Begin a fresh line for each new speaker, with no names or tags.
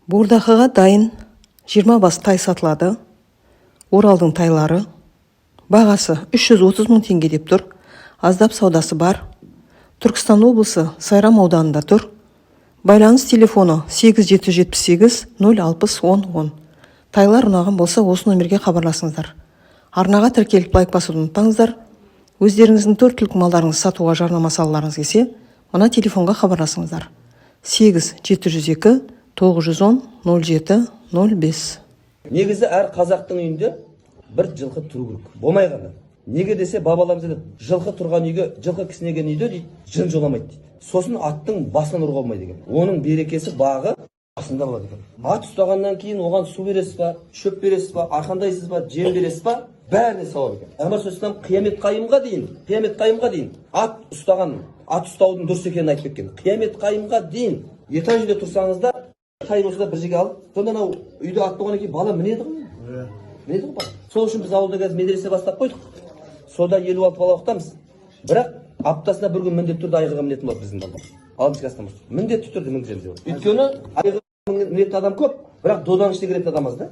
Бордақыға дайын 20 бас тай сатылады. Оралдың тайлары. Бағасы 330 мың теңге деп тұр. Аздап саудасы бар. Түркістан облысы Сайрам ауданында тұр. Байланыс телефоны 8778 060 1010. Тайлар ұнаған болса осы номерге хабарласыңыздар. Арнаға тіркеліп лайк басуды ұмытпаңыздар. Өздеріңіздің 4 түлік малдарыңызды сатуға жарнама салуларыңыз келсе, мына телефонға хабарласыңыздар. 8702 910 07 05.
Негізі әр қазақтың үйінде бір жылқы тұру керек. Болмай қалды. Неге десе бабаларымыз айтады, жылқы тұрған үйге, жылқы кісінеген үйде дейді, жын жоламайды дейді. Сосын аттың басынан ұруға болмайды екен. Оның берекесі бағы басында болады екен. Ат ұстағаннан кейін оған су бересіз ба, шөп бересіз ба, арқандайсыз ба, жем бересіз ба, бәріне сауап екен. Пайғамбар сөзсізден қиямет қайымға дейін ат ұстаған, ат ұстаудың дұрыс екенін айтып кеткен. Қиямет қайымға дейін етаж үйде тұрсаңызда, тай болса да бір жерге алып, сонда анау үйде ат болғаннан кейін бала мінеді ғой. Мінеді ғой бала. Сол үшін біз ауылда қазір медресе бастап қойдық. Сода 56 бала оқытамыз. Бірақ аптасына бір күн міндетті түрде айғырға мінетін болады біздің балалар. 6 класстан бастап. Міндетті түрде мінгіземіз. Өйткені айғырға мінетін адам көп, бірақ додан ішіне кіретін адам аз да.